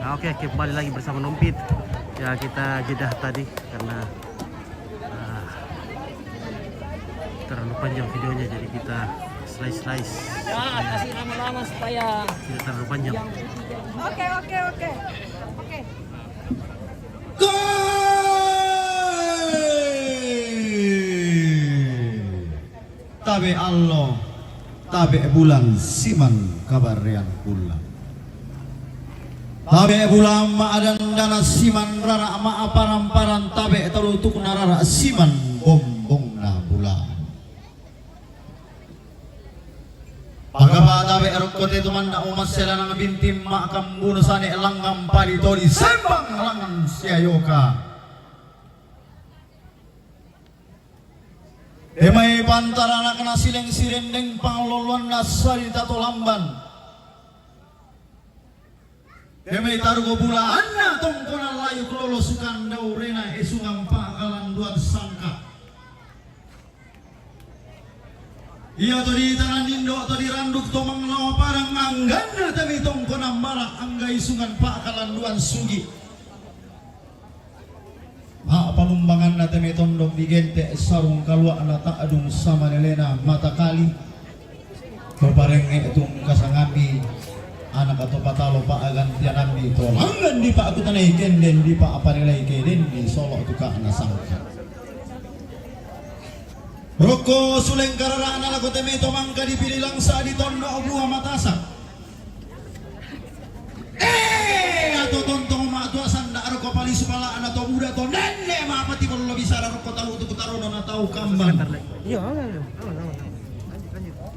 Oke, kembali lagi bersama Nompit. Ya, kita jeda tadi karena terlalu panjang videonya, jadi kita slice. Ya, kasih lama-lama supaya tidak terlalu panjang. Oke. Tabe Allah, tabe bulan siman kabar yang pulang. Tabe bulan maadan dana siman rara ma aparam-paran tabe talutuk narara siman bombong na bulan. Pagapa tabe erokote tuman na umas sila ng bintim makam bunusane langgam palitori sembang langan siayoka. Demai pantarana kena sileng sirendeng pangloluan nasari tato lamban. Demai tarugo bula anna tongkona layu kelolo sukan daurena esungang pakalan duan sangka. Iya to di tangan nindo to di randuk to manglawa parang anggana tapi tongkona marak angga isungan pakalan duan sugi. Palumbangan na temi tondok di gente sarung kalua na taadung sama nelena mata kali berbareng itong kasangabi anak atau patalo pa agan tianambi tolangan di pa aku tanay kenden di pa apa nilai keden di solo tu ka na sangka roko suleng karara na lago temi tomangka dipilih langsa di tondok buah matasak atau tontong mak tua sanda roko pali supala anak to muda to nenek mak pati perlu lebih sarah roko tahu tu kutarono na tahu kambang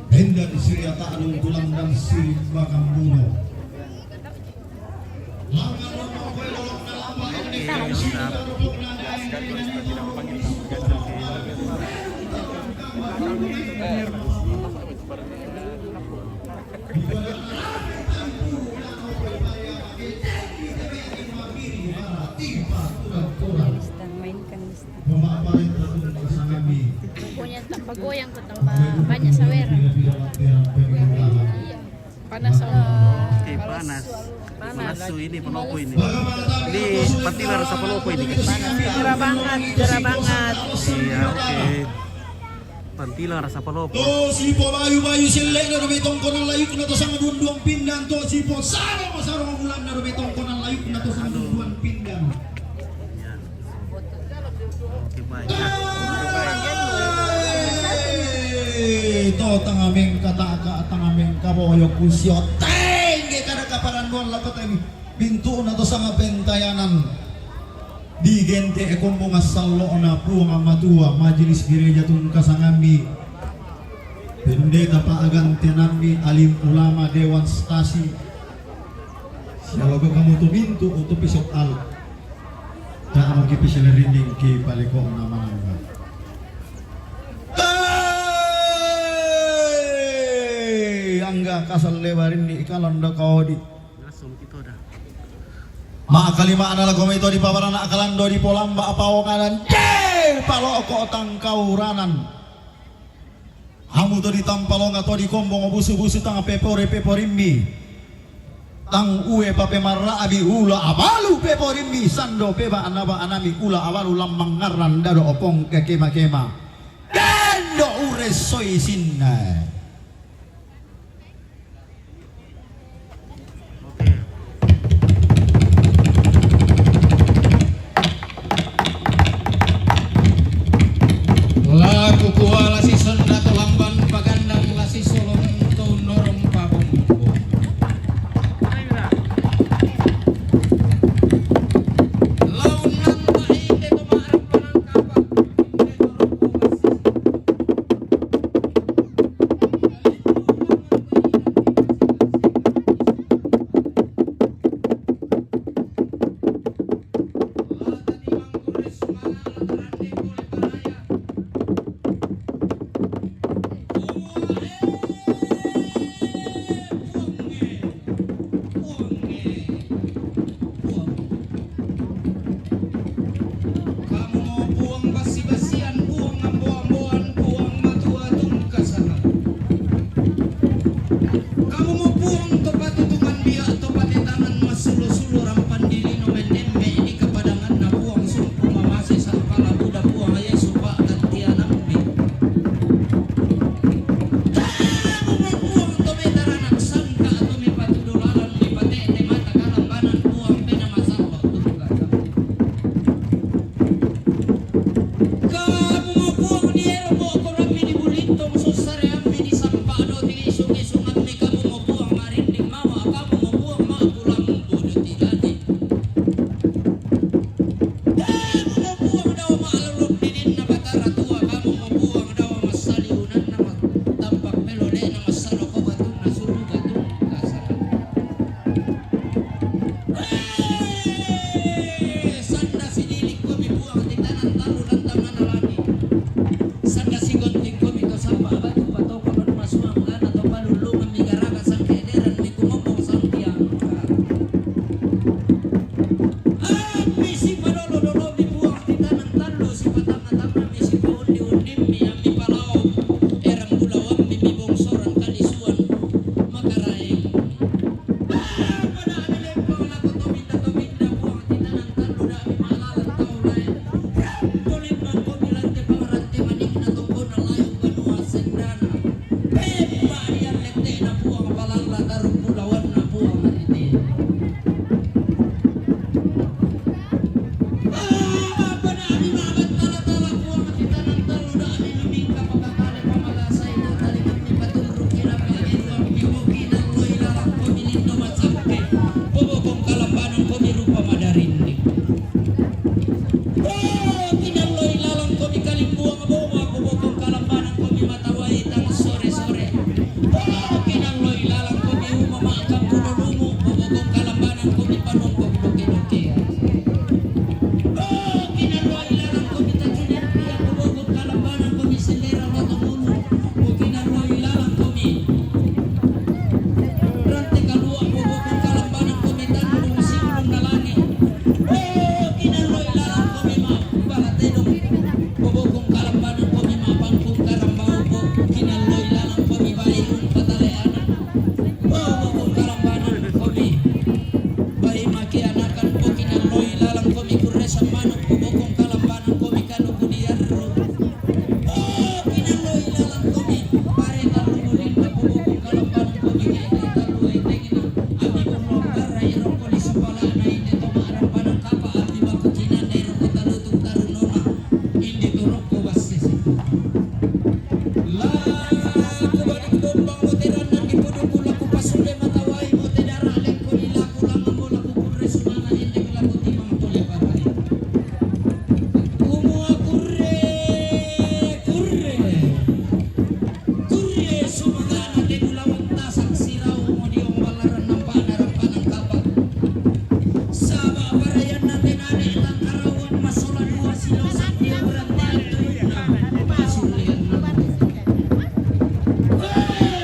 benda di Syria tak ada tulang dan sirip bakam buno langan lono koe lolong na lamba ini sudah roko na Pagoyang ko tambah banyak sawer. Iya. Panas Oke, panas. Su ini penopo ini. Ini patilar sa penopo ini. gerah banget. Iya, oke. Pantilar sa penopo. Oh, sipo bayu silek na rumitong ko ng layuk na to sa madunduang pindan to sipo sarong ulam na rumitong ko ng layuk na to sa madunduang pindan. Yan. Oke, baik. Ito tangaming kataka tangaming kaboyong kusyo tenge kada kaparanduan lakot ay pintu na to sa ngapentayanan di gente ekombo nga sallo na puang matua majelis gereja tun kasangami pendeta paagan tenami alim ulama dewan stasi sialogo kamu tu pintu untuk pisok al dan amo kipisel rinding ki paliko naman angga kasal lebarin di kalanda kau di Langsung kita dah. maa kalima adalah komito di paparana akalando di polamba apawanganan palo ko tangkauranan hamu to di tampalong atau di kombong busu-busu tang peporimbi tang uwe pape marra abi ula abalu peporimbi sando peba anaba anami ula abalu lamang ngaran dado opong ke kema dando ure soy sinna. Lagu kuala si sonda to lamban pagandang lasi solong to norong pabungko. Laun nang mainde to maarap panang kapag inde norong Kamu mau buang tempat tutupan biak tempat tangan mas sulu-sulu kamu mau buang mak pulang bodoh tidak nih. Kamu mau buang dawa mak luluk dinin na batara tua. Kamu mau buang dawa mas saliunan nama tampak melode nama saloko batun na suruh gatun kasar. Sanda sinilik ko bibuang di tanan talu dan taman alani. Sanda sigonting ko bito sapa batu pato konon masuang lana to palulungan migaraga sang kederan mi kumomong sang tiangka. Misi panolo dolo bibuang di tanan talu si patang natapna misi paundi undim mi ami palao erang bulawang mi bibongsoran kalisuan makaraeng. Pada ami lempang laku tominda buang di tanan talu da ami maalalan taulayan. Kulit man ko bilante pangarante maning na tungkol na layong banua sendana. Pepa diyan lete na buang palang latarong bulawan na buang marite. Pada ami mabat tala-tala buang di tanan talu da ami luming kapagkakali pamalasay na talikat ni patulog kinapagin ang bibuki ng loy larang ko milindo matsapke. Bubukong kalambanan ko mirupa madarindik. Kinaloy lalang ko mi kalimbuang bunga bubukong kalambanan ko mi mataway tang sore-sore. Kinaloy lalang ko mi umamakang punulungo bubukong kalambanan ko mi panungkog luki-luki. Kinaloy lalang ko mi takinirpiya bubukong kalambanan ko mi sendera rotomulo. Kinaloy lalang ko mi rante kalua bubukong kalambanan ko mi tanong simulong na langit. Kinaloy lalang ko mi mabalatedong bubukong kalambanan ko mi mapangkong karambao ko. Kinaloy lalang ko mi bayong patalayanan. Bubukong kalambanan ko mi bayi makianakan po. Kinaloy lalang ko mi kuresang manok bubukong kalambanan ko mi kanugudiyarro. Kinaloy lalang ko mi pare talumulin na bubukong kalambanan ko mi kaya taluay tingin abi kumong garay rongkoli sa pala na hindi tumarang panang kapa abi bakukinan na irong talutong tarunona hindi turok ko basis ito. Kubalik dombang mo tiranan ipudukula ko pasule mataway mo tidaraleng ko nilako lang ang mula ko kurresumana hindi ko lang timang tuli paray. Kumuha kurre sumagana di bulawang tasang siraw mo diyong balaran ng panarang panang kapag. Saba parayan natin ane itang karawan masulan mo silosan diyang rante at tuyong na masulian na.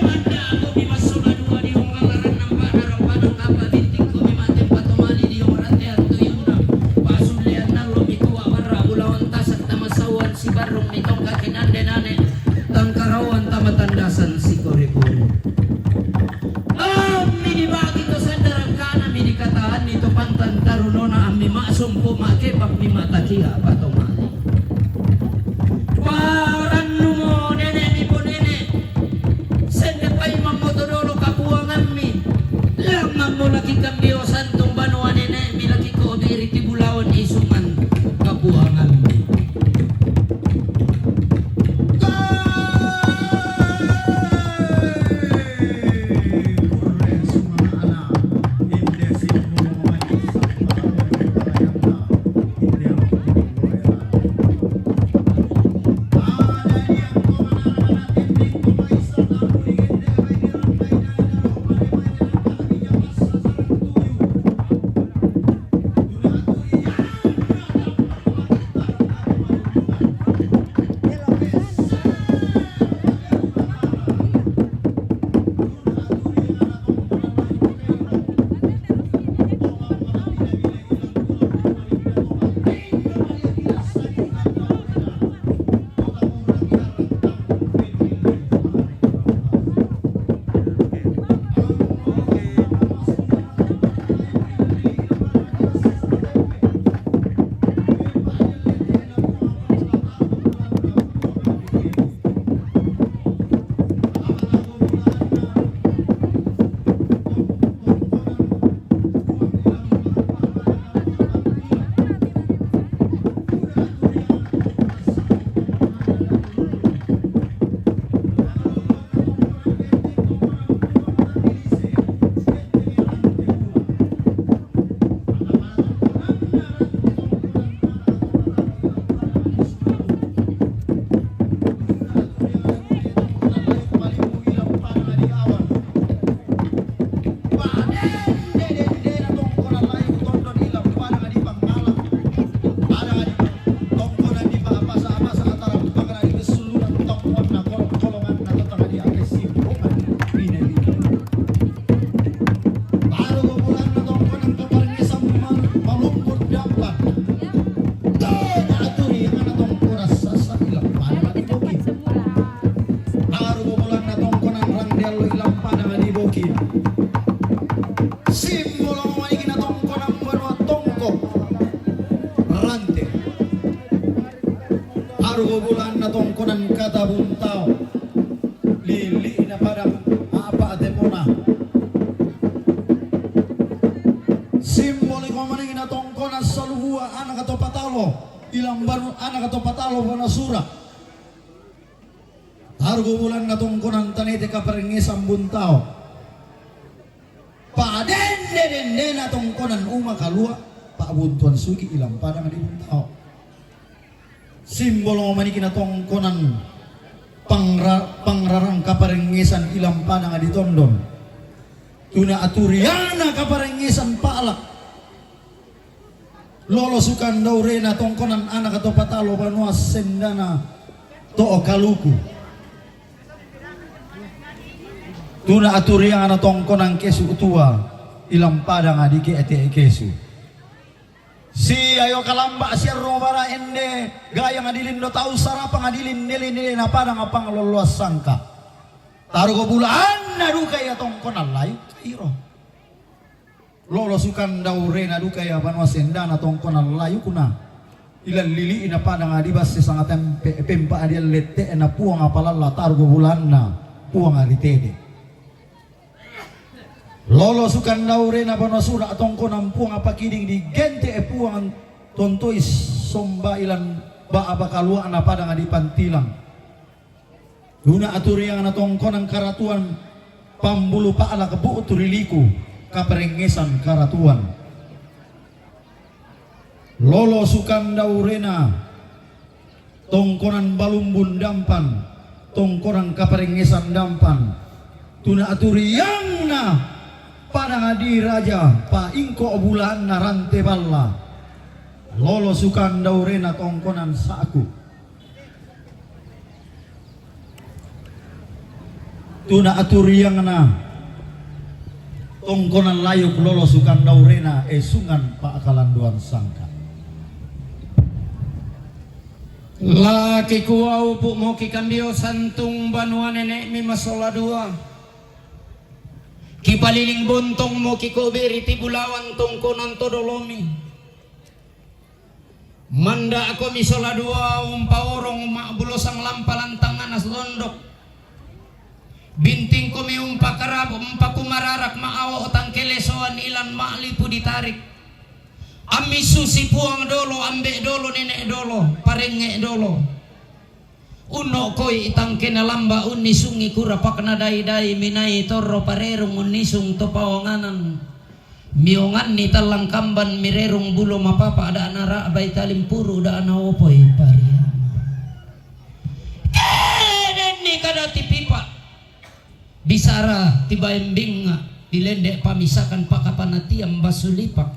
Manda ako mi masulan mo diyong balaran ng panarang panang kapag. Binting ko mi mating patumali diyong rante at tuyong na masulian na lumituwa para bulawang tasang tamasawan si barong nitong kakinanden ane tang karawan tamatandasan si kore-kore. Minibagi to sa darangkana minikatahan nito pantan taruno na ami maasong pumake pag mi matakiha patumali. Waran mo nene ni po nene sende pa'y mamotodolo kapuangan mi lamang mo laki kambyo santong banwa nene milaki ko biriti bulawan isuman kapuangan mi. simbolo maniki na tongko ng banwa tongko rante arugo bulan na tongko ng katabuntao lili na padang apa atemona simbolo ko maniki na tongko na saluhua anak atau patalo ilang banu anak atau patalo banasura arugo bulan na tongko ng tanete kaparingisang buntao Padende na tongkonan uma kalua Pak buntuan sugi ilang padang di buntao simbolo maniki na tongkonan pangrarang kaparengesan ilang padang di tondon tuna aturiana kaparengesan paalak lolo sukan daure na tongkonan anak atau patalo banua sendana to kaluku tuna aturiang ana tongkonang kesu utua ilang padang adike ete kesu si ayo kalamba siar robara ende gaya ngadilin do tau sarapa ngadilin nili na padang apang loluas sangka tarugo bulan na duka ya tongkonan layu kairo lolo sukan daure na duka ya banwa sendana tongkonan layu kuna ilan lili ina padang adibas sangatem pempa adial lete na puang apalalla tarugo bulan na puang aritede lolo sukan daure na banasura atongko nampuang apa kiding di gente puang tontois somba ilan ba abakalua na padang adi pantilang guna aturiang na tongko ng karatuan pambulu paala kebu turiliku kaperengesan karatuan lolo sukan daure na tongkonan balumbun dampan tongkonan kaperengesan dampan tuna aturiang na padang adi raja pa ingko bulan na rante balla lolo sukan daure na tongkonan saku tuna aturiang na tongkonan layuk lolo sukan daure na esungan pa akalanduan sangka laki kuau pu mo kikandio santung banua nenek mi masola dua kipaliling buntong mo kikoberi tibulawan tongkonan todolomi manda ako misola dua umpaorong bulosang lampalan tangan as londok binting ko mi umpakarab umpakumararak maawo tangkelesoan ilan maalipu ditarik ami susi puang dolo ambe dolo nenek dolo parenge dolo uno koi itang kinalamba unisungi kurapak na day minay toro parerong unisung topawanganan miongan ni talang kamban mirerong bulo mapapa ada anara bay talimpuro da anawopoy pariyama keden ni kada tipipa bisara tibayembing nga dilende pamisakan pakapanatiam basulipak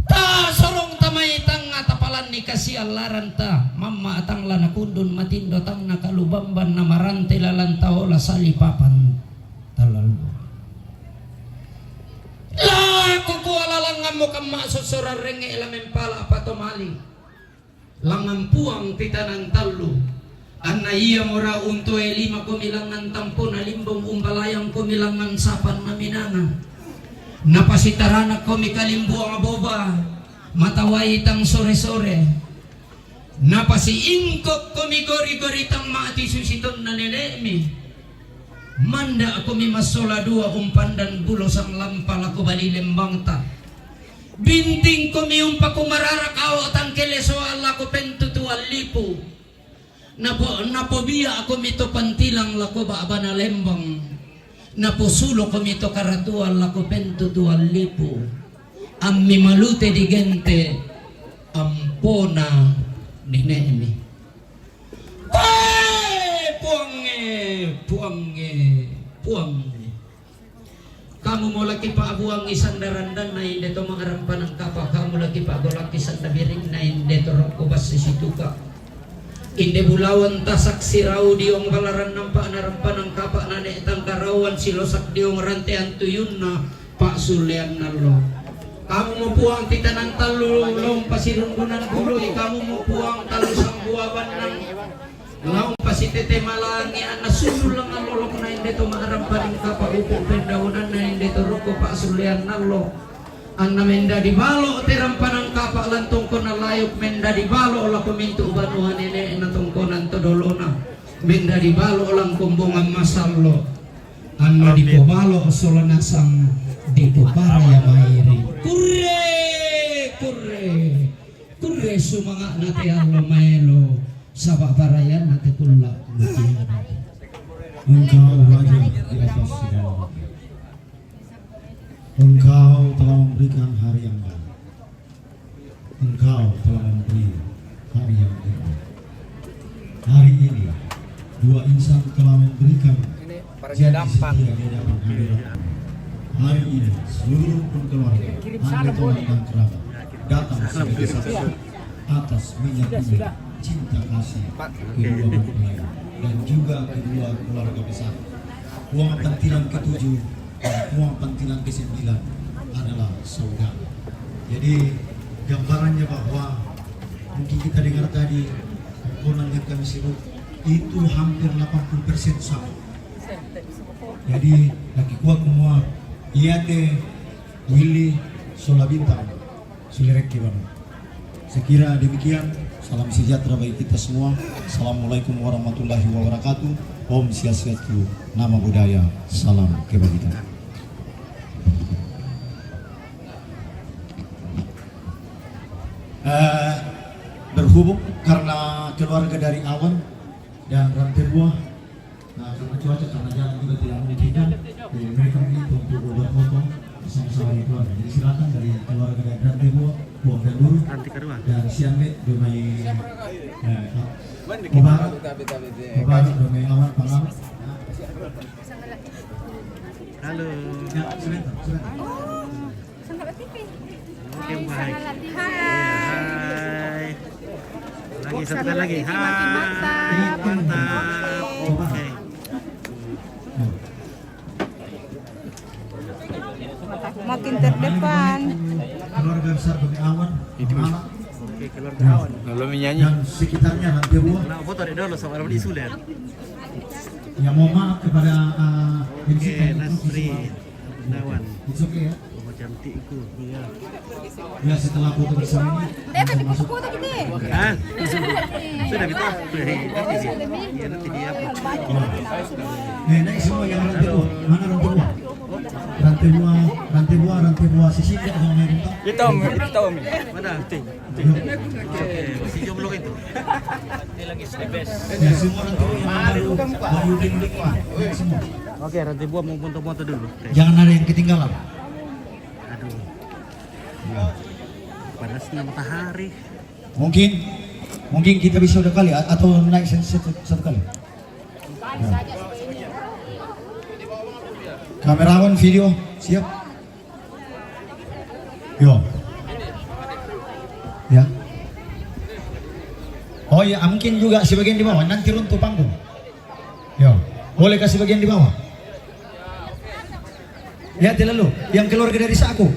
ta sorong tamay tanga tapalan ni kasi alaran ta mama atang lana kundun matindo tang nakalubamban na marante lalantao la salipapan talalu la kukuala langan mo kama susurar renge ilamen pala patomali langan puang titanang talu anna iya mora unto elima kumilangan tampo na limbong umbalayang kumilangan sapan na minanga napasitarana ko mikalimbuang aboba mataway itang sore-sore napasiingkok ko migori-goritang maati susiton na nilemi manda ako mimasola dua umpandan bulos ang lampal ako balilembang ta binting ko miumpa kumararakaw at ang keleso ala ko pentutual lipo napobiya ako mito pantilang lako ba na lembang naposulo ko mito karatual lako pento 2,000 ammi malute di gente ampona ninemi puange kamu mo laki pa abuang isang darandan na hindi to mangarampan ng kapa kamu laki pa agolaki isang tabiring na hindi to rokobas si situka inde bulawan tasak siraw diong balaran ng paanarampan ng kapa na neetang karawan silosak diong rantean tuyun na pasulian na lo kamu mo puang titanang talulong pasirundunan buloy kamu mo puang talusang buwaban ng laong si tete malangi anak sululang alolok na hindi to maaram paling kapaupo pendaunan na hindi to ruko pa sulian nalo ang namenda di balo tiram panang kapa lantong ko na layok menda di balo ola kuminto banuhan ini natong ko nanto dolona menda di balo lang kumbungan masallo ang di po balo solana sang di po para ya mairi kurre sumanga nati allo maelo sabak barayan nanti pula Engkau Raja di atas segala. Engkau telah memberikan hari yang baik. Engkau telah memberi hari yang indah. Hari ini dua insan telah memberikan janji setia di hadapan hadirat. Hari ini seluruh keluarga, anggota dan kerabat datang sebagai saksi atas menyatunya cinta kasih kedua mempelai dan juga kedua keluarga besar. Uang pentilan ke-7 dan uang pentilan ke-9 adalah saudara. Jadi gambarannya bahwa mungkin kita dengar tadi komponen yang kami sebut itu hampir 80% sama. Jadi lagi kuat semua Iate, Willy, Solabintang, Sulereki Bang. Sekira demikian. Salam sejahtera bagi kita semua. Assalamualaikum warahmatullahi wabarakatuh. Om Swastiastu, Namo Buddhaya, salam kebajikan. Berhubung karena keluarga dari Awan dan rantai buah, karena cuaca, karena jalan juga tidak memungkinkan, jadi mereka minta untuk berfoto bersama-sama dengan keluarga. Jadi silakan dari keluarga dari rantai buah, buah dan luru, dan siangnya domai Obarat domai Awan Pangal. Halo. Ya, sebentar. Oke, baik. Hai. Lagi satu lagi. Makin mantap. Mantap. Oke. Makin terdepan. Keluarga besar domai Awan, Pangal. Oke, keluarga Awan. Dan sekitarnya rantai buah. Nah, foto ada dulu sama orang di Suler. Ya mohon maaf kepada Oke, Nasri Gunawan. It's okay ya. Oh, cantikku. Iya. Ya setelah foto bersama ini Tapi foto gini. Hah? Sudah kita. Iya, nanti dia apa? naik semua yang rantai buah. Mana rantai buah? Rantai buah sisi tidak sama yang Hitam. Mana? Oke, masih jomblo itu. Ya semua rantai buah yang baru naik semua. Oke, rantai buah mau foto-foto dulu. Oke. Jangan ada yang ketinggalan. Aduh. Panasnya matahari. Mungkin kita bisa udah kali atau naik satu kali. Ya. Kamerawan video siap. Yo. Ya. Oh ya, mungkin juga sebagian di bawah nanti runtuh panggung. Yo. Boleh kasih bagian di bawah. Ya, lalu yang keluarga dari Saku.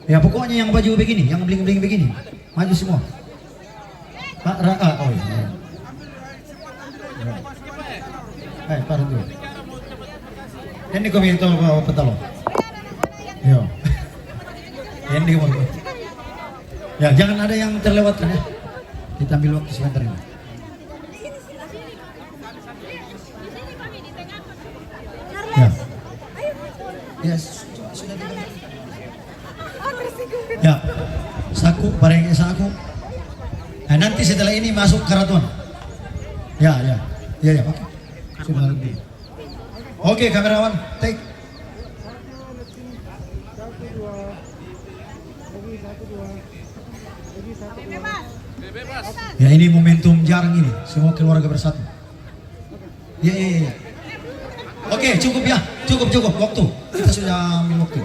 Ya pokoknya yang baju begini, yang bling-bling begini. Maju semua. Pak oh iya. Parah dulu. Ini komentar apa petalo? Yo. Ini mau. Ya, jangan ada yang terlewatkan ya. Kita ambil waktu sebentar ini. Ya. Yes, sudah dibantu. Ya, Saku, barangnya Saku. Nah, nanti setelah ini masuk keraton. Ya, oke. Sudah nanti. Oke, kamerawan, take. Ya, ini momentum jarang ini, semua keluarga bersatu. Ya. Oke, cukup ya, cukup waktu. Kita sudah ambil waktu.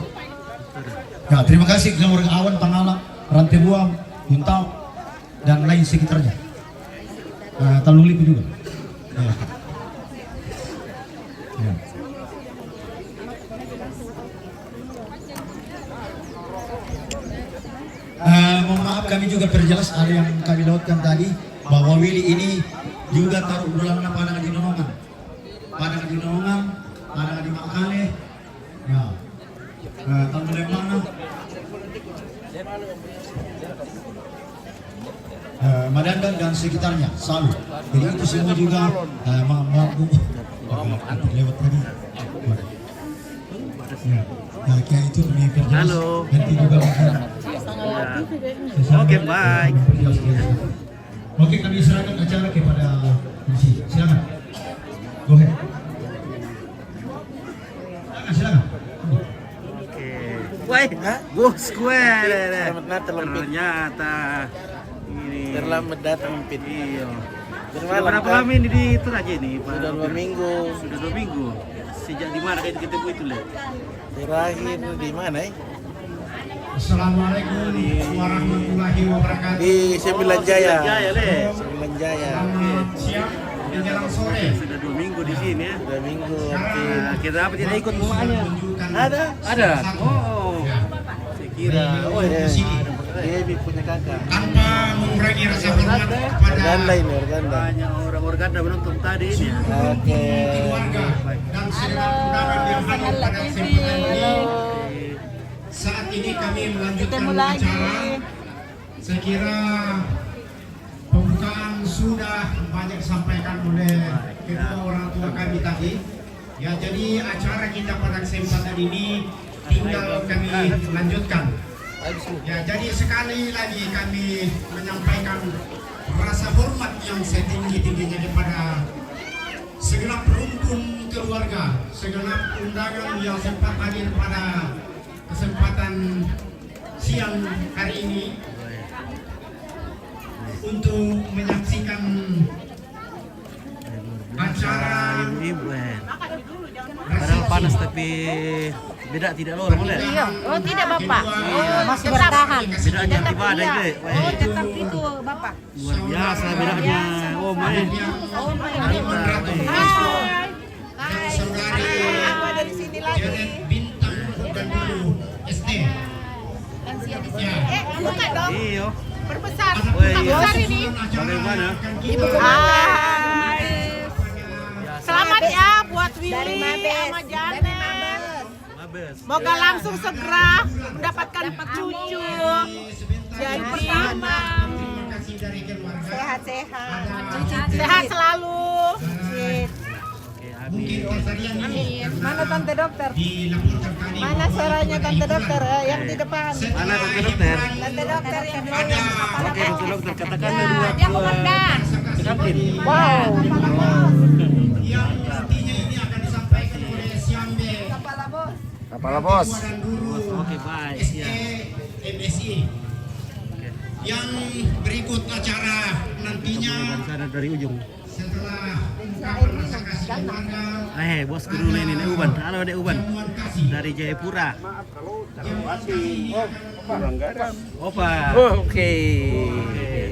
Ya, terima kasih keluarga Awan, Pangala, Rantai Buah, Guntau, dan lain sekitarnya. Taluliku juga. Ya. Mohon maaf kami juga perjelas ada yang kami lewatkan tadi bahwa Willy ini juga taruh bulan na pada di Nonongan. Pada di Nonongan, pada di Makale. Ya. Tahun mana? Madandan dan sekitarnya selalu. Jadi itu semua juga mampu lewat tadi. Ya, kayak itu pemimpin. Halo. Nanti juga. Oke, baik. Oke, kami serahkan acara kepada MC. Silakan. Go ahead. Silakan. Oke. Wah, bos gue. Selamat Natal, Om Pit. Ternyata ini Terlambat datang, Pit. Iya. Bermalam, Sudah berapa kan? lama ini di Toraja ini, Pak? Sudah 2 minggu. Sudah 2 minggu. Sejak di mana kita ketemu itu, Le? Terakhir di mana ya? Assalamualaikum warahmatullahi wabarakatuh. Di Sembilan Jaya. Jaya, Le. Sembilan Jaya. Selamat siang menjelang sore. Sudah 2 minggu di sini ya. 2 minggu. Sekarang Kita apa tidak ikut semuanya? Ada. Ada. Oh. Saya kira. Oh, ya. Dewi punya kakak. Tanpa mengurangi rasa hormat kepada Organda ini, Organda. Banyak orang Organda menonton tadi ini ya. Oke. keluarga dan segenap undangan yang hadir pada kesempatan ini. Saat ini kami melanjutkan acara. Saya kira pembukaan sudah banyak disampaikan oleh kedua orang tua kami tadi. Ya, jadi acara kita pada kesempatan ini tinggal kami lanjutkan. Ya, jadi sekali lagi kami menyampaikan rasa hormat yang setinggi-tingginya kepada segenap rumpun keluarga, segenap undangan yang sempat hadir pada kesempatan siang hari ini untuk menyaksikan acara Ibu-ibu ya. Padahal panas tapi beda tidak loh, boleh? Iya. Oh tidak Bapak. Masih tetap. bertahan. Bedanya ibadah itu. Oh, tetap itu, Bapak. Luar biasa bedanya. Oh, main. Oh, my Hariman God. Ratu Hai. dan saudari Aku ada di sini lagi. Janet Bintang dan Dulu SD. Lansia di sini. Ya. Buka dong. Iya. Berbesar. Oh, Buka iya. besar ini. Bagaimana? Hai. Selamat ya buat Willy sama Janet. Mabes. Semoga langsung segera mendapatkan cucu. Yang pertama. Terima kasih dari keluarga. Sehat-sehat. Sehat selalu. Oke, Mungkin amin. kesarian ini Mana tante dokter? dilaporkan tadi Mana bahwa suaranya pada tante hiburan. dokter yang di depan? Mana tante dokter? Tante dokter yang Ada Oke, tante dokter katakan Dia dua pekerja. pengantin. Wow. yang nantinya ini akan disampaikan oleh Siambe Kepala bos. dan Guru Oke, baik. Ya. MSI. Yang berikut acara nantinya Bukan sana dari ujung. setelah ungkapan rasa kasih keluarga, Bos dulu ini Nek Uban. Halo Nek Uban. jamuan kasih. Dari Jayapura. Jamuan kasih ini akan Opa. Oke.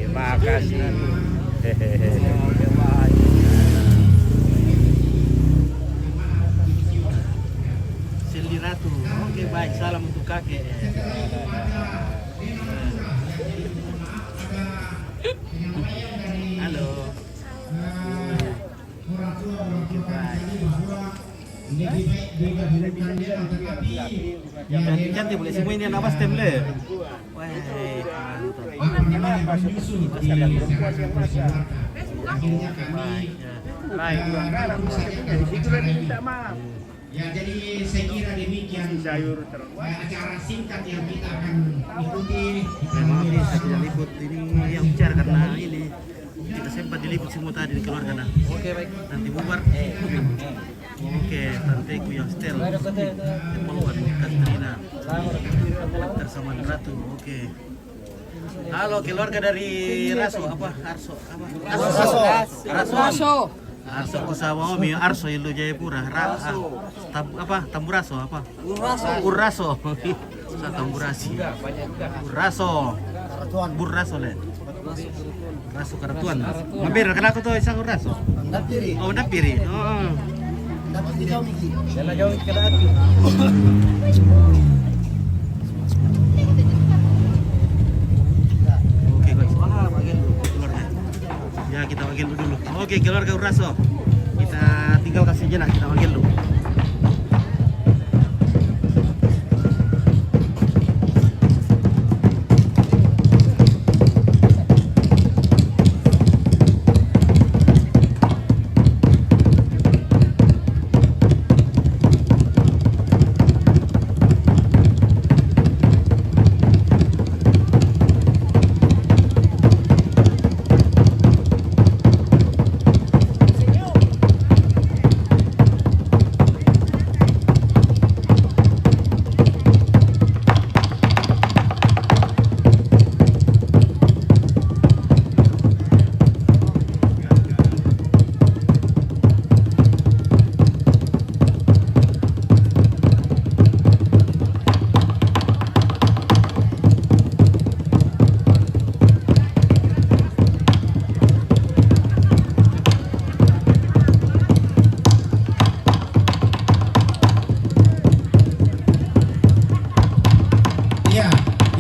Makasih. Oke, baik. Sildi Ratu. Oke, baik. Salam untuk kakek. Halo. orang tua kami tadi bahwa ini lebih baik juga dilakukannya, tetapi Cantik boleh semua ini anak stem le. Wah, apa namanya menyusul di serangkan keluarga. Akhirnya kami baru saja dari acara ini. Ya, jadi saya kira demikian acara singkat yang kita akan ikuti. Kita menulis saya tidak liput ini yang bicara karena ini kita sempat diliput semua tadi di keluarga nah. Oke, baik. Nanti bubar. Oke, tanteku yang setel. Evaluan Katrina. Bersama Ratu. Oke. Halo keluarga dari Raso apa? Arso apa? Raso. Arso Kusama Omi Arso Ilu Jayapura. Apa? Tamburaso apa? Uraso. Tamburasi. Uraso. Burraso le. Raso Karatuan. Mampir kan aku tuh isang Uraso. Oh, napiri. Oh. Jalan jauh ke lagi. Oke guys, bagian dulu keluarnya. Ya kita bagian dulu. Oke. Oke, keluarga Uraso. Kita tinggal kasih jenak, kita panggil dulu.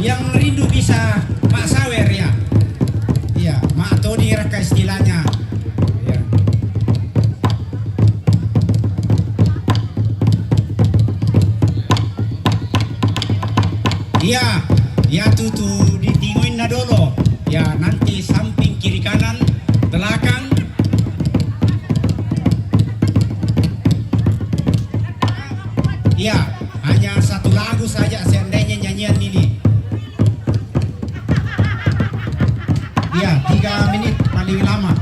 Yang rindu bisa Mak Sawer ya. Iya, Mak Tony raka istilahnya. Ya. Iya, ya tutu ditinguin na dulu. Ya, nanti samping kiri kanan, belakang. Iya, hanya satu lagu saja seandainya nyanyian ini. Iya, 3 menit paling lama.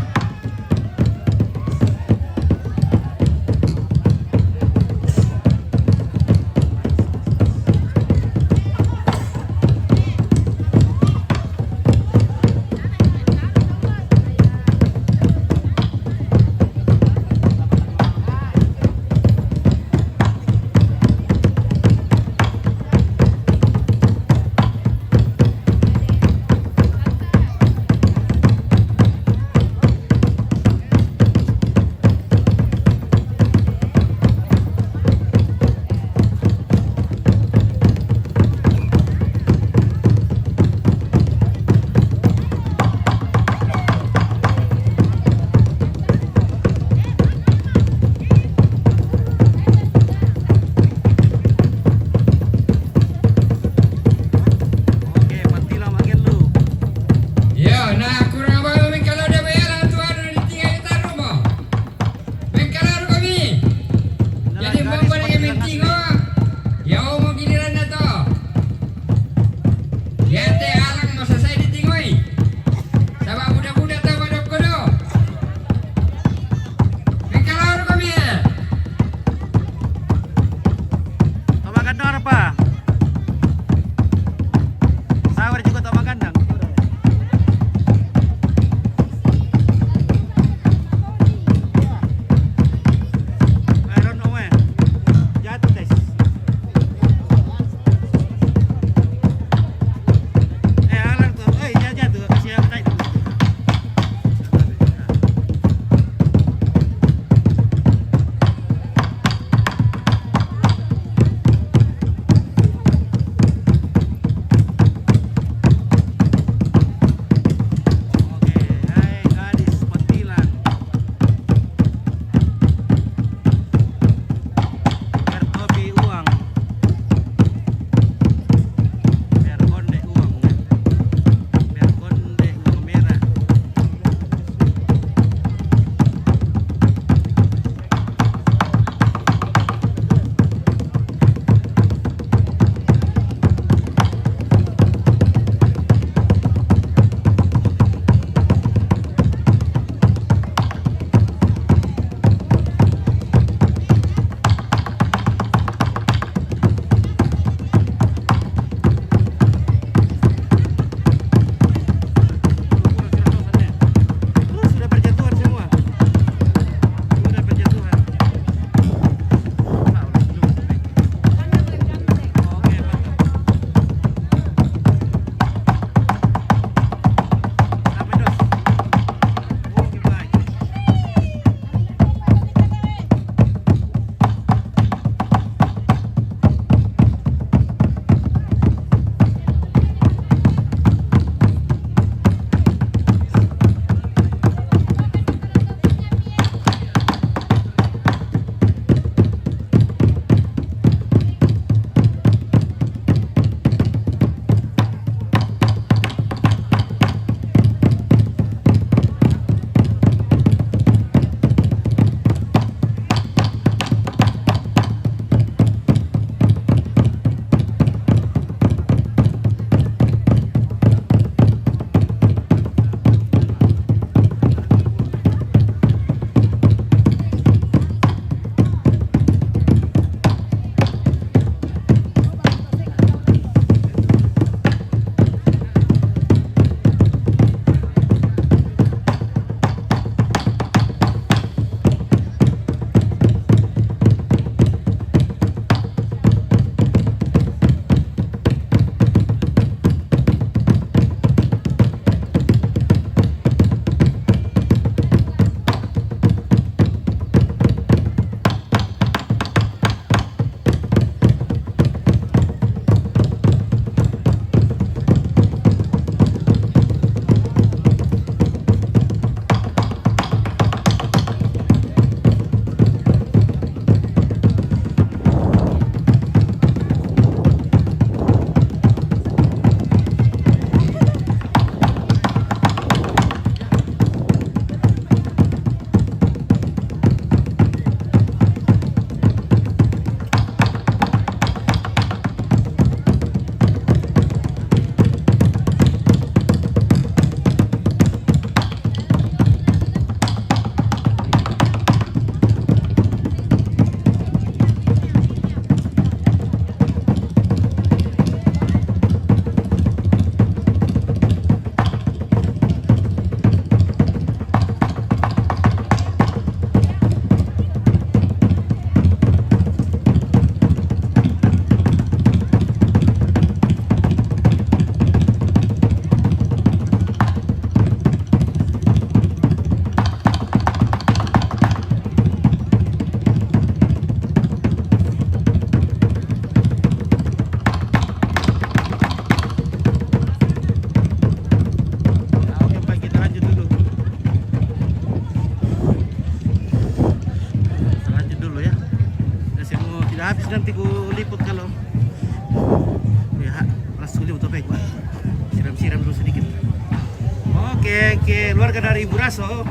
Oke, keluarga dari Ibu Raso. Oh,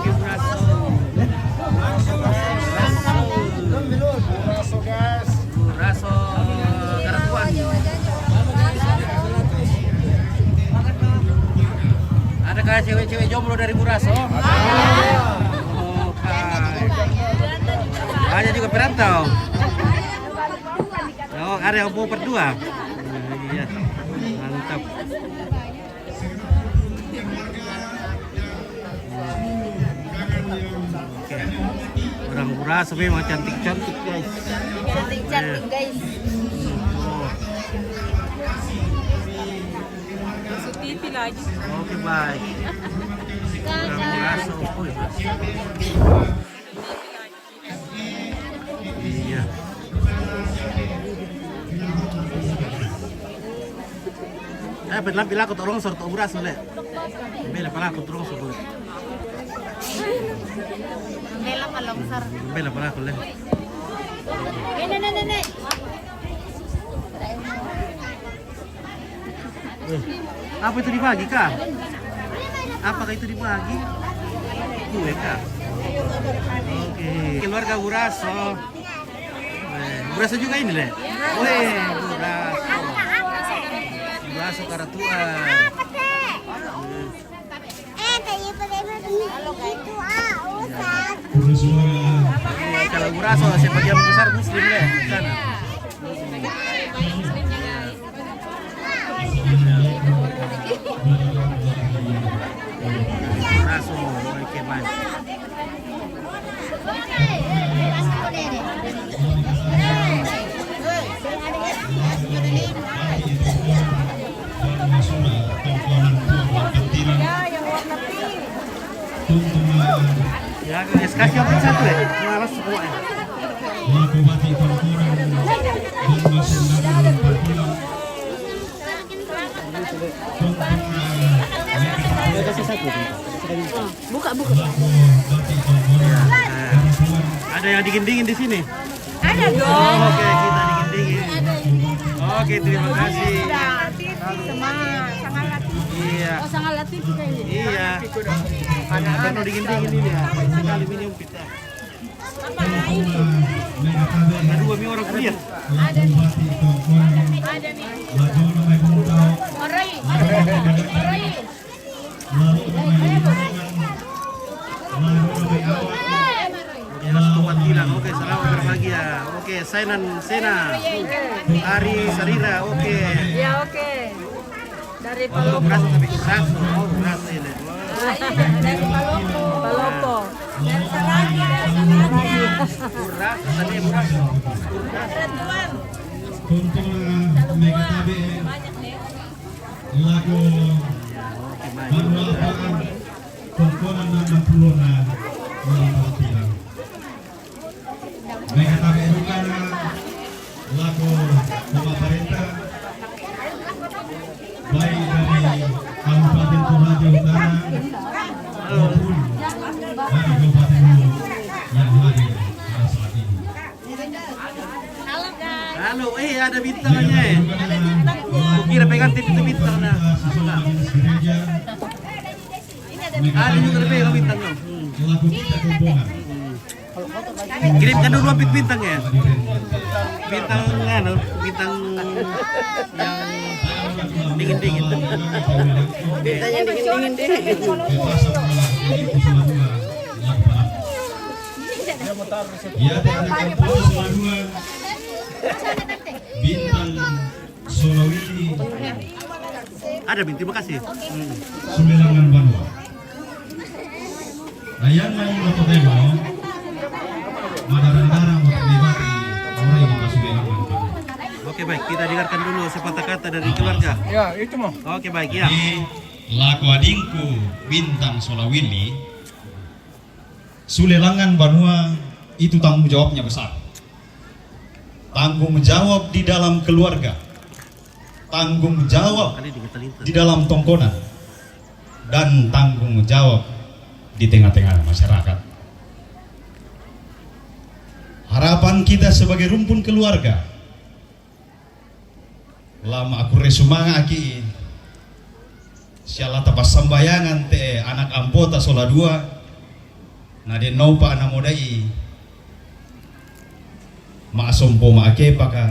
Ibu Raso. Ibu Raso Karatuan. Adakah cewek-cewek jomblo dari Ibu Raso? Oke. Ada juga perantau. Oh, ada yang mau berdua. Iya, mantap. Oke. Orang Buras memang cantik-cantik guys. Cantik-cantik guys. Masuk TV lagi. Oke baik. Orang Buras, iya. Benar bila aku tolong sorot Buras oleh. Bela pala aku tolong sorot. Bela palongsar. Bela pala aku leh. Nenek. Apa itu dibagi kah? Apakah itu dibagi? Kue kah? Oke. Keluarga Buraso. Buraso juga ini leh. Weh, Buraso. Buraso Karatuan. Kalau Buraso sebagian besar Muslim leh. Sana. Buraso, oke baik. Ya, kasih apa satu ya? Malas semua ya. Buka. Ada yang dingin-dingin di sini. Ada dong. Oh, oke, kita dingin-dingin. Oke, terima kasih. Iya. Oh, sangat latih kita ini. Iya. Karena dingin-dingin ini ya. Sekali minum kita. Ada dua mie orang kuliah. Ada nih. Orai. Oke, langsung buat hilang. Oke, selamat berbahagia. Oke, Sena, Ari, Sarira. Oke. Ya, oke. Dari Oh, berasa tapi Buraso. Oh, berasa ini. Dari Palopo. Buraso, tadi Buraso. lagu manual apaan tontonan nama pulona melalui mereka tahu edukan lagu pemerintah baik dari Kabupaten Toraja Utara maupun dari Kabupaten Hulu yang hadir pada saat ini. Halo, ada bintangnya. Kira pegang itu bintangnya. Ada juga pegang bintangnya. Lagu kita kumpulan. Kirimkan dulu bintangnya. Bintang bintang yang dingin-dingin. Bintangnya dingin-dingin. Ya, dengan komposisi lagu Bintang Solowili Ada binti makasih. Sumelangan Banua. Ayan lang yung tema. Madarang-darang makibati orang yang Sumelangan Banua. Oke baik, kita dengarkan dulu sepatah kata dari keluarga. Ya, itu mah. Oke baik ya. Di lagu adingku Bintang Solowili Sumelangan Banua itu tanggung jawabnya besar. Tanggung jawab di dalam keluarga, tanggung jawab di dalam tongkonan, dan tanggung jawab di tengah-tengah masyarakat. Harapan kita sebagai rumpun keluarga, lama aku resumanga aki siala tapas sembayangan te anak ampota sola dua na de nopa na modai ma sompo ma kepa ka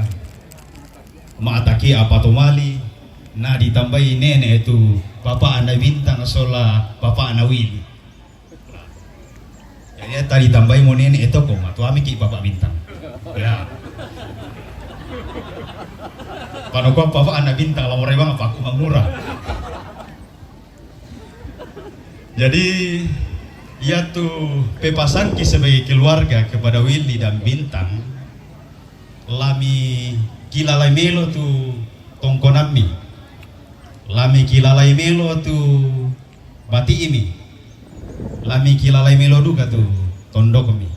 ma ataki apa to mali na ditambahi nenek itu bapak anda bintang sola bapak anda Willy. Jadi tadi tambahi mau nenek itu kok ma tu ami ki bapak bintang. Ya. Panoko bapak anda bintang lamor bang apa aku murah. Jadi ya tuh pepasan ki sebagai keluarga kepada Willy dan Bintang lami kilalai melo tu tongkonami lami kilalai melo tu bati ini lami kilalai melo duga tu tondokomi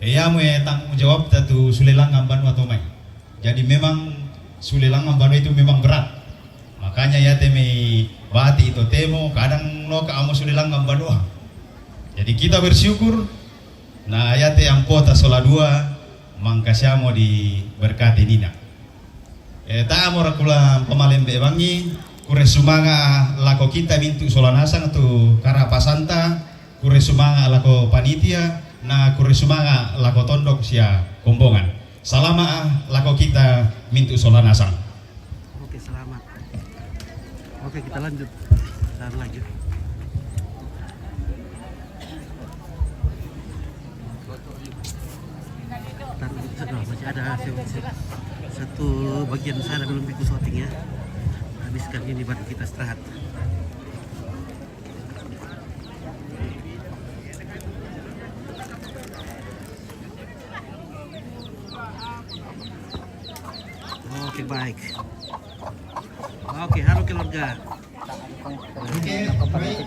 ya mo tanggung jawab tu sulelang ngambanu atau mai. Jadi memang sulelang ngambanu itu memang berat, makanya ya temi bati itu temo kadang no ka amo sulelang ngambanu. Jadi kita bersyukur nah ayate ampota sola dua mangkasiamo diberkati nina. Ta amo rakula pemalembe bangi kure sumanga lako kita mintu sola nasang tu karapasanta kure sumanga lako panitia na kure sumanga lako tondok sia kombongan. Salama lako kita mintu sola nasang. Oke, selamat. Oke, kita lanjut. Dan lanjut. Masih ada satu bagian sana belum biku syuting ya. Habiskan ini baru kita istirahat. Oke, baik. Oke, halo keluarga. Oke, baik.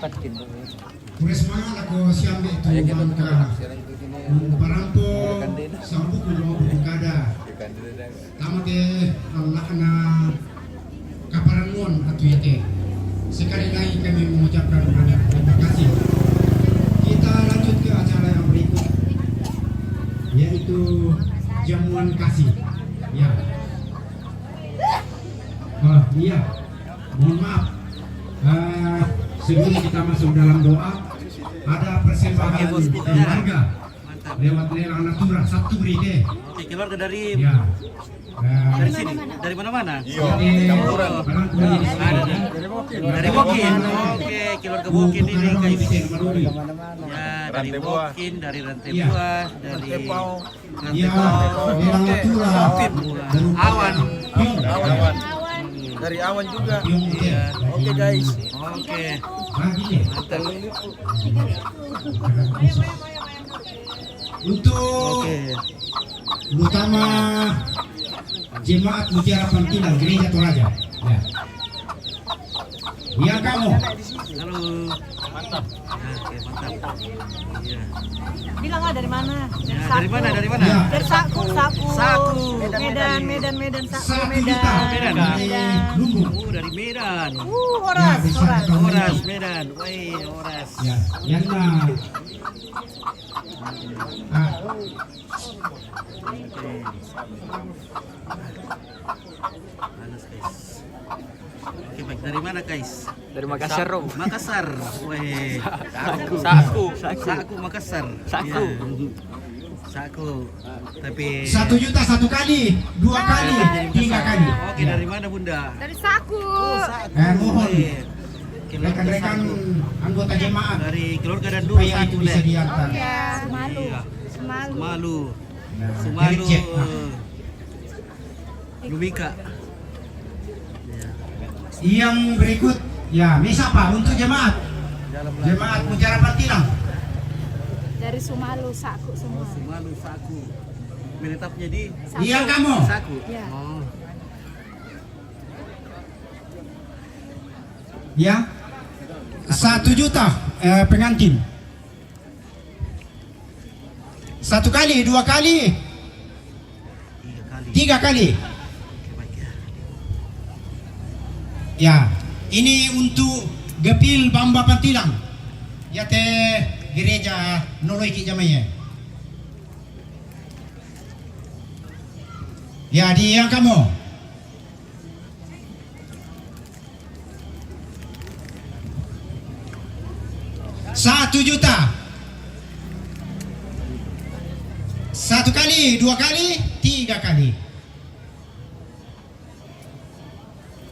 Kure semangat aku siang itu bangka parampo sambu kulo kada tama ke Allah na kaparangon atau yate. Sekali lagi kami mengucapkan banyak terima kasih. Kita lanjut ke acara yang berikut, yaitu jamuan kasih. Ya. Oh iya, mohon maaf. Sebelum kita masuk dalam doa, ada persembahan keluarga lewat lelang natura satu berite. Oke, keluarga dari Ya. dari sini, dari mana-mana. Dari Bokin. Oke, keluarga Bokin ini guys. Maduri. Ya, dari Bokin, dari Rantai Iya. Buah, dari Ya, lelang natura. Awan. Awan. Dari awan juga. Iya. Oke guys. Oke. Mantap. Untuk Oke. utama jemaat Mutiara Pantilang Gereja Toraja. Ya. Ya kamu. Halo. Mantap. Oke, mantap. Iya. Bilang lah dari mana? Ya, dari mana? Dari mana? Ya. Dari Saku. Saku. Medan, Saku, Satu Medan. juta Medan. dari Lumbung. Dari Medan. Oras, Ya, bisa oras. ketemu. Oras, Medan. Woi, Oras. Ya, yang Panas, guys. Oke, baik. Dari mana, guys? Dari Makassar, Rom. Makassar. Weh. Saku Makassar. Saku. Iya. Saku. Tapi 1 juta 1 kali, 2 kali, 3 kali. Oke, dari mana, Bunda? Dari Saku. Mohon Weh. Keluarga rekan-rekan Saku. anggota jemaat Dari keluarga dan dua supaya itu Saku bisa deh. diantar. Ya, Semalu. Iya. Semalu. Sumalu. Nah, Sumalu. cek. Lumika. Yang berikut, ya, ini siapa? Untuk jemaat Mutiara Pantilang. Dari Sumalu, Saku semua. Sumalu Saku. Menetapnya di Iya kamu. Saku. Iya. Oh. Ya, 1 juta pengantin. 1 kali, 2 kali, 3 kali. Oke, baik ya. Ya, ini untuk Gepil Bamba Pantilang. Ya teh gereja Noloi Ki Jamaya. Ya, di yang kamu. 1 juta. 1 kali, 2 kali, 3 kali.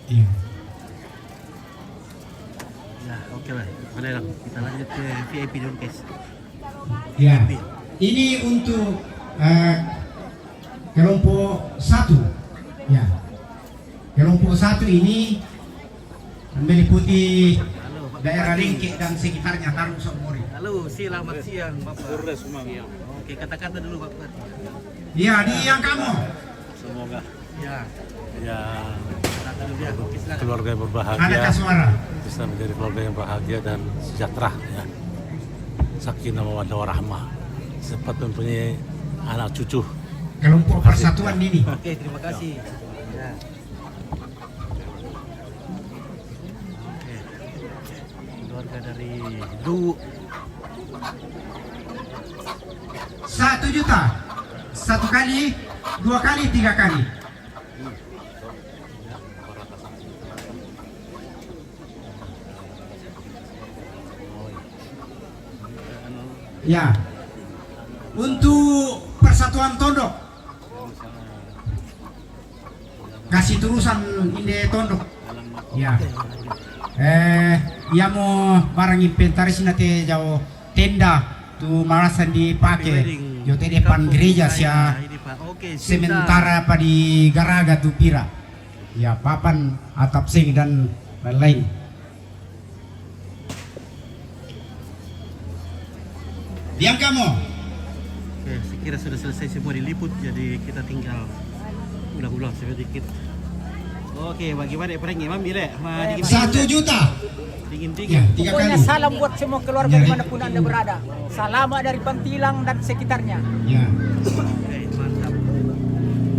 Iya. Ya, oke lah. Boleh lah. Kita lanjut ke VIP dulu guys. Ya. Ini untuk kelompok 1. Ya. Kelompok 1 ini meliputi Halo, Pak daerah Bupati. Lingkik dan sekitarnya Tarung Sokmori. Halo, selamat siang Bapak. Oke, kata-kata dulu Bapak. Ya, di yang kamu. Semoga Ya, ya kata dulu ya. Oke, silakan. keluarga yang Adakah berbahagia suara? bisa menjadi keluarga yang bahagia dan sejahtera ya. Sakinah mawaddah warahmah. Sempat mempunyai anak cucu. Kelompok persatuan ini. Oke, terima kasih. Ya. Oke. Keluarga dari Du. 1 juta. 1 kali, 2 kali, 3 kali. Ya. Untuk persatuan Tondok. Kasih turusan ini Tondok. Ya. Ya mau barang inventaris nanti jauh tenda tu marasan dipakai. Yo di depan gereja sia. Ini Pak. Oke, Sementara apa di garaga tu pira. Ya papan atap sing dan lain-lain. Diam kamu. Oke, saya kira sudah selesai semua diliput, jadi kita tinggal ulang-ulang sedikit. Oke, bagaimana Pereng? Imam Bile? 1 juta. Dingin-dingin. Ya, 3 kali. Pokoknya salam buat semua keluarga dimanapun Anda berada. Salam dari Pantilang dan sekitarnya. Ya. Oke, mantap.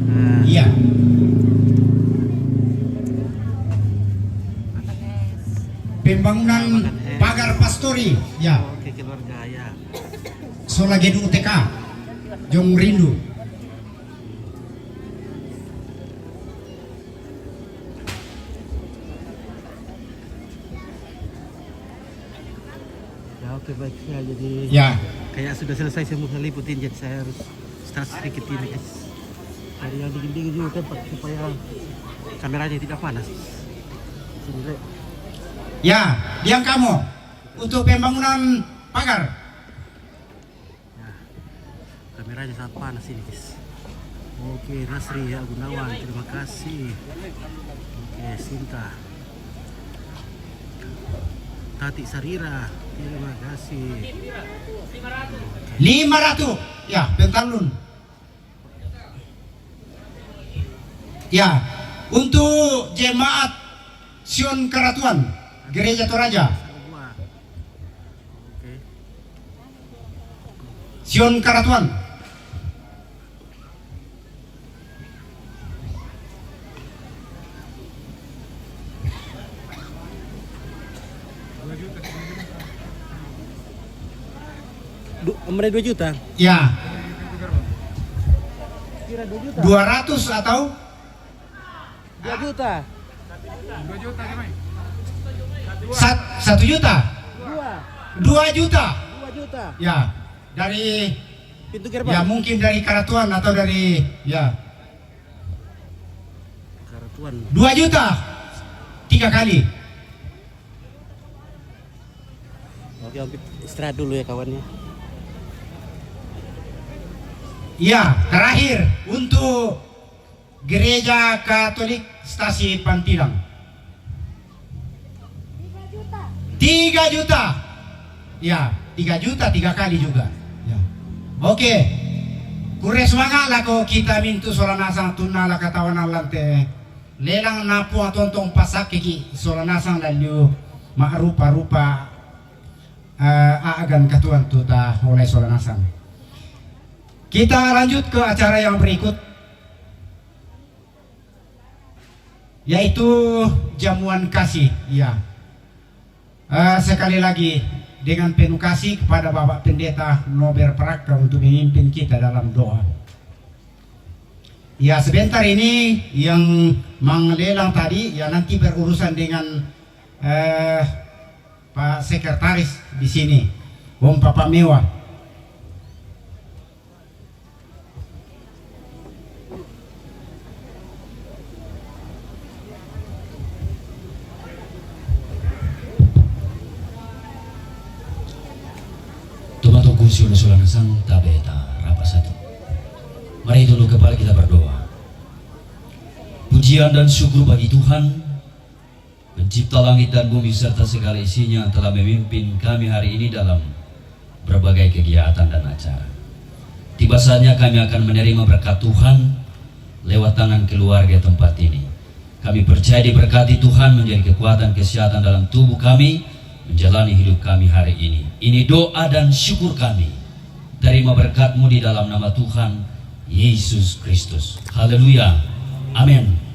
Nah, Iya. Pembangunan pagar pastori. Ya. oke, keluarga ya. Sola Gedung TK. Jong Rindu. Ya, oke baik ya. Jadi Ya. kayak sudah selesai semua liputin, jadi saya harus start sedikit ini guys. Dari yang dingin-dingin juga kan Pak, supaya kameranya tidak panas. Sini, Rek. Ya, diam kamu. Untuk pembangunan pagar. Ya, kameranya sangat panas ini guys. Oke, Nasri ya Gunawan, terima kasih. Oke, Sinta. Tati Sarira, terima kasih. 500. Ya, bentar lun. Ya, untuk jemaat Sion Karatuan, Gereja Toraja. Semua. Oke. Sion Karatuan. Omre 2 juta. Ya, Kira 2 juta. 200 atau 2 juta. 1 juta. 2 juta. 2 juta. Ya, dari Pintu ya gerbang. mungkin dari Karatuan atau dari ya Karatuan. 2 juta 3 kali. Oke, istirahat dulu ya kawannya. Ya, terakhir untuk Gereja Katolik Stasi Pantilang. 3 juta. Ya, 3 juta 3 kali juga. Ya. Oke. Kure semangat lah ko kita mintu solanasang tunala katawan alante. Lelang napu atontong pasak kiki solanasang lalu maarupa-rupa aagan katuan tuta oleh solanasang. Kita lanjut ke acara yang berikut, yaitu jamuan kasih. Ya, sekali lagi dengan penuh kasih kepada Bapak Pendeta Nober Praka untuk memimpin kita dalam doa. Ya, sebentar ini yang menglelang tadi ya nanti berurusan dengan Pak Sekretaris di sini. Wong papa mewah. Tumato Gusti Sulana Sang Tabeta Rapa Satu. Mari tunduk kepala kita berdoa. Pujian dan syukur bagi Tuhan, Pencipta langit dan bumi serta segala isinya, telah memimpin kami hari ini dalam berbagai kegiatan dan acara. Tiba saatnya kami akan menerima berkat Tuhan lewat tangan keluarga tempat ini. Kami percaya diberkati Tuhan menjadi kekuatan kesehatan dalam tubuh kami, menjalani hidup kami hari ini. Ini doa dan syukur kami. Terima berkat-Mu di dalam nama Tuhan Yesus Kristus. Haleluya. Amin.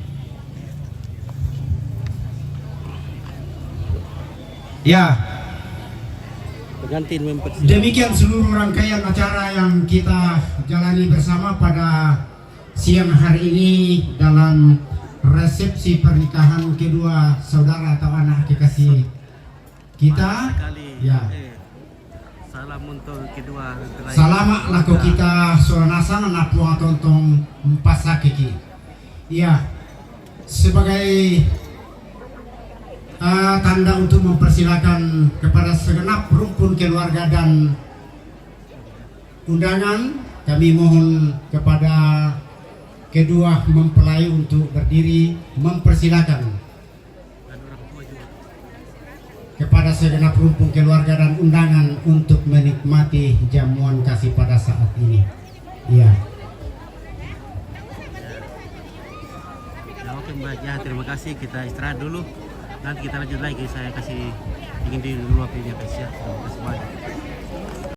Ya, Pengantin mempersiapkan. demikian seluruh rangkaian acara yang kita jalani bersama pada siang hari ini dalam resepsi pernikahan kedua saudara atau anak kekasih kita. Sekali. Ya. Salam untuk kedua mempelai. Salamat laku kita soranasang napuang tontong pasakiki. Ya, sebagai tanda untuk mempersilakan kepada segenap rumpun keluarga dan undangan, kami mohon kepada kedua mempelai untuk berdiri, mempersilakan kepada segenap rumpun keluarga dan undangan untuk menikmati jamuan kasih pada saat ini. Iya. Ya, oke baik ya, terima kasih. Kita istirahat dulu. Nanti kita lanjut lagi. Saya kasih ingin dulu waktunya guys ya. Terima kasih banyak.